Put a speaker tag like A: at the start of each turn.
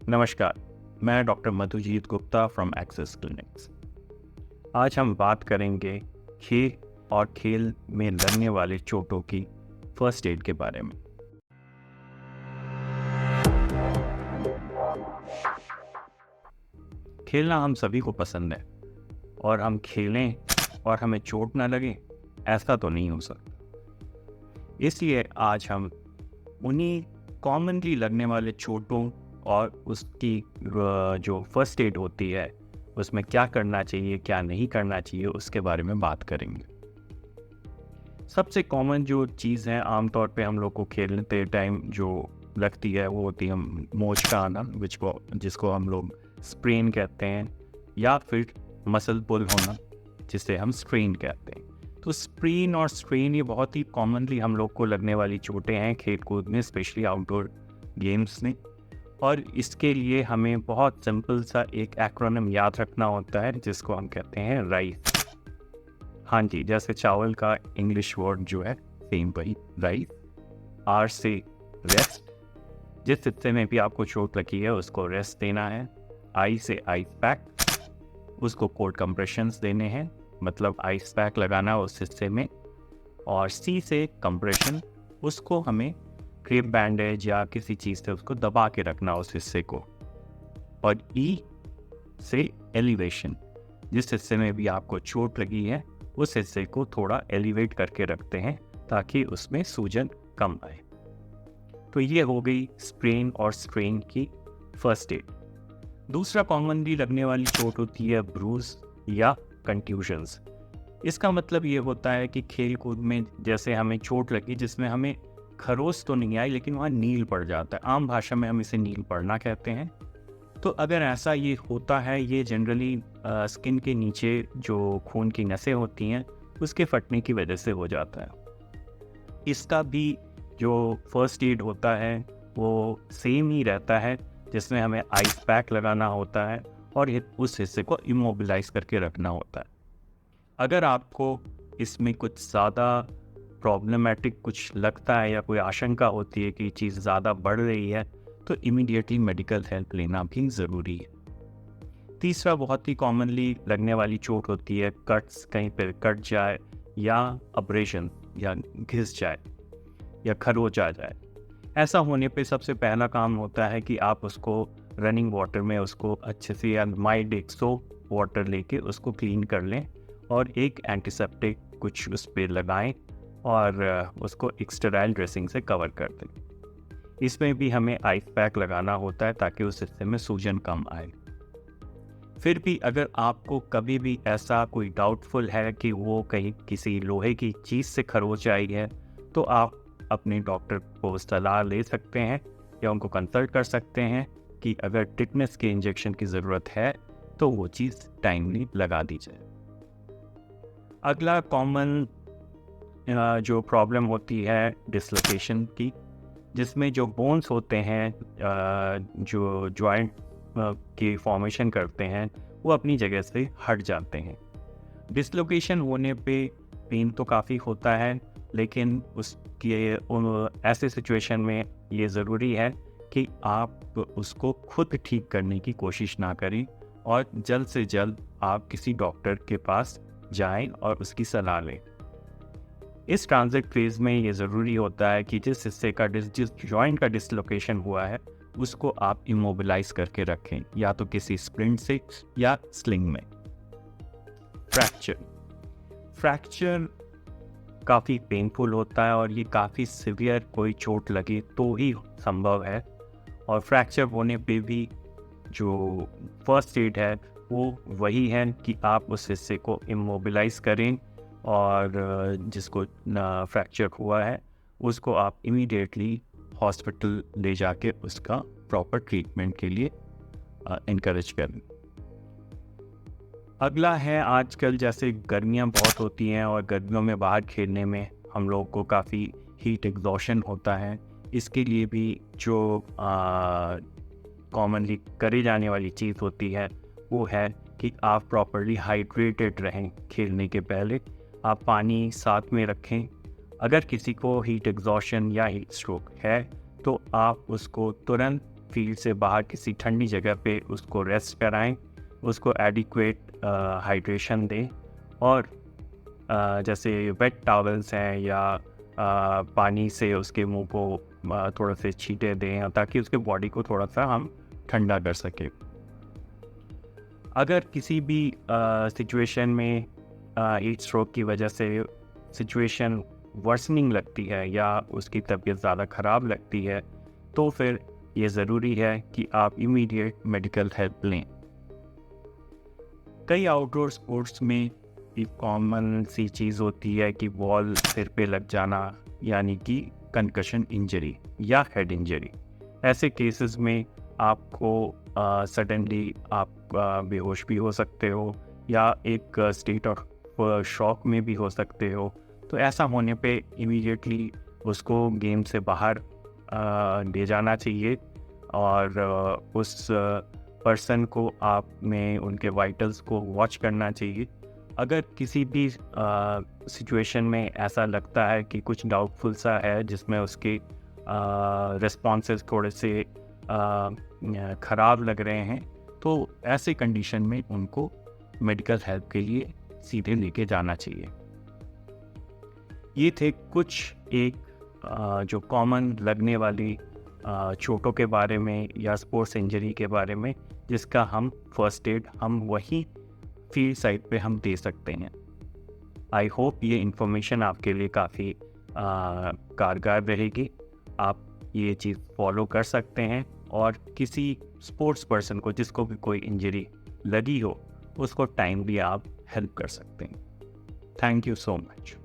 A: नमस्कार, मैं doctor Madhujeet Gupta from Axis clinics. आज हम बात करेंगे खेल और खेल में लगने वाले चोटों की फर्स्ट एड के बारे में। खेलना हम सभी को पसंद है और हम खेलें और हमें चोट ना लगे, ऐसा तो नहीं हो सकता। इसलिए आज हम उन्हीं कॉमनली लगने वाले चोटों और उसकी जो फर्स्ट एड होती है उसमें क्या करना चाहिए क्या नहीं करना चाहिए उसके बारे में बात करेंगे। सबसे कॉमन जो चीज़ है आमतौर पे हम लोग को खेलते टाइम जो लगती है वो होती है मोच का आना, जिसको हम लोग स्प्रेन कहते हैं, या फिर मसल पुल होना जिसे हम स्ट्रेन कहते हैं। तो स्प्रेन और स्ट्रेन ये बहुत ही कॉमनली हम लोग को लगने वाली चोटें हैं खेल कूद में, स्पेशली आउटडोर गेम्स में। और इसके लिए हमें बहुत सिंपल सा एक एक्रोनिम याद रखना होता है जिसको हम कहते हैं राइस। हाँ जी, जैसे चावल का इंग्लिश वर्ड जो है सेम वही राइस। आर से रेस्ट, जिस हिस्से में भी आपको चोट लगी है उसको रेस्ट देना है। आई से आइस पैक, उसको कोल्ड कंप्रेशंस देने हैं, मतलब आइस पैक लगाना उस हिस्से में। और सी से कंप्रेशन, उसको हमें क्रेप बैंडेज या किसी चीज़ से उसको दबा के रखना उस हिस्से को। और ई से एलिवेशन, जिस हिस्से में भी आपको चोट लगी है उस हिस्से को थोड़ा एलिवेट करके रखते हैं ताकि उसमें सूजन कम आए। तो ये हो गई स्प्रेन और स्ट्रेन की फर्स्ट एड। दूसरा कॉमनली लगने वाली चोट होती है ब्रूज या कंट्यूजन्स। इसका मतलब ये होता है कि खेल कूद में जैसे हमें चोट लगी जिसमें हमें खरोच तो नहीं आई लेकिन वहाँ नील पड़ जाता है, आम भाषा में हम इसे नील पड़ना कहते हैं। तो अगर ऐसा ये होता है, ये जनरली स्किन के नीचे जो खून की नसें होती हैं उसके फटने की वजह से हो जाता है। इसका भी जो फर्स्ट एड होता है वो सेम ही रहता है, जिसमें हमें आइस पैक लगाना होता है और उस हिस्से को इमोबिलाइज करके रखना होता है। अगर आपको इसमें कुछ ज़्यादा प्रॉब्लमेटिक कुछ लगता है या कोई आशंका होती है कि चीज़ ज़्यादा बढ़ रही है तो इमीडिएटली मेडिकल हेल्प लेना भी ज़रूरी है। तीसरा बहुत ही कॉमनली लगने वाली चोट होती है कट्स, कहीं पर कट जाए या अब्रेशन या घिस जाए या खरोच आ जाए। ऐसा होने पे सबसे पहला काम होता है कि आप उसको रनिंग वाटर में उसको अच्छे से या माइल्ड एक सोप वाटर लेके उसको क्लीन कर लें और एक एंटीसेप्टिक कुछ उस पर लगाएं और उसको एक स्टेराइल ड्रेसिंग से कवर कर दें। इसमें भी हमें आइस पैक लगाना होता है ताकि उस हिस्से में सूजन कम आए। फिर भी अगर आपको कभी भी ऐसा कोई डाउटफुल है कि वो कहीं किसी लोहे की चीज़ से खरोच आई है तो आप अपने डॉक्टर को सलाह ले सकते हैं या उनको कंसल्ट कर सकते हैं कि अगर टिटनेस के इंजेक्शन की ज़रूरत है तो वो चीज़ टाइमली लगा दी जाए। अगला कॉमन जो प्रॉब्लम होती है डिसलोकेशन की, जिसमें जो बोन्स होते हैं जो जॉइंट की फॉर्मेशन करते हैं वो अपनी जगह से हट जाते हैं। डिसलोकेशन होने पे पेन तो काफ़ी होता है, लेकिन ऐसे सिचुएशन में ये ज़रूरी है कि आप उसको खुद ठीक करने की कोशिश ना करें और जल्द से जल्द आप किसी डॉक्टर के पास जाएं और उसकी सलाह लें। इस ट्रांजिट फेज में ये ज़रूरी होता है कि जिस हिस्से का जिस जॉइंट का डिसलोकेशन हुआ है उसको आप इमोबिलाइज करके रखें, या तो किसी स्प्रिंट से या स्लिंग में। फ्रैक्चर काफ़ी पेनफुल होता है और ये काफ़ी सिवियर कोई चोट लगे तो ही संभव है। और फ्रैक्चर होने पे भी जो फर्स्ट एड है वो वही है कि आप उस हिस्से को इमोबिलाइज करें और जिसको फ्रैक्चर हुआ है उसको आप इमीडिएटली हॉस्पिटल ले जाके उसका प्रॉपर ट्रीटमेंट के लिए इनकरेज करें। अगला है, आजकल जैसे गर्मियाँ बहुत होती हैं और गर्मियों में बाहर खेलने में हम लोग को काफ़ी हीट एग्जॉशन होता है। इसके लिए भी जो कॉमनली करी जाने वाली चीज़ होती है वो है कि आप प्रॉपरली हाइड्रेटेड रहें। खेलने के पहले आप पानी साथ में रखें। अगर किसी को हीट एग्जॉशन या हीट स्ट्रोक है तो आप उसको तुरंत फील्ड से बाहर किसी ठंडी जगह पे उसको रेस्ट कराएं, उसको एडिक्वेट हाइड्रेशन दें और जैसे वेट टॉवल्स हैं या पानी से उसके मुंह को थोड़ा से छींटे दें ताकि उसके बॉडी को थोड़ा सा हम ठंडा कर सकें। अगर किसी भी सिचुएशन में हीट स्ट्रोक की वजह से सिचुएशन वर्सनिंग लगती है या उसकी तबीयत ज़्यादा ख़राब लगती है तो फिर ये ज़रूरी है कि आप इमीडिएट मेडिकल हेल्प लें। कई आउटडोर स्पोर्ट्स में एक कॉमन सी चीज़ होती है कि बॉल सिर पे लग जाना, यानी कि कंकशन इंजरी या हेड इंजरी। ऐसे केसेस में आपको सडनली आप बेहोश भी हो सकते हो या एक स्टेट ऑफ शॉक में भी हो सकते हो। तो ऐसा होने पे इमीडिएटली उसको गेम से बाहर ले जाना चाहिए और उस पर्सन को आपने उनके वाइटल्स को वॉच करना चाहिए। अगर किसी भी सिचुएशन में ऐसा लगता है कि कुछ डाउटफुल सा है जिसमें उसके रिस्पॉन्सेस थोड़े से ख़राब लग रहे हैं तो ऐसे कंडीशन में उनको मेडिकल हेल्प के लिए सीधे लेके जाना चाहिए। ये थे कुछ एक जो कॉमन लगने वाली चोटों के बारे में या स्पोर्ट्स इंजरी के बारे में जिसका हम फर्स्ट एड हम वही फील्ड साइड पे हम दे सकते हैं। आई होप ये इन्फॉर्मेशन आपके लिए काफ़ी कारगर रहेगी। आप ये चीज़ फॉलो कर सकते हैं और किसी स्पोर्ट्स पर्सन को जिसको भी कोई इंजरी लगी हो उसको टाइमली आप हेल्प कर सकते हैं। Thank you so much.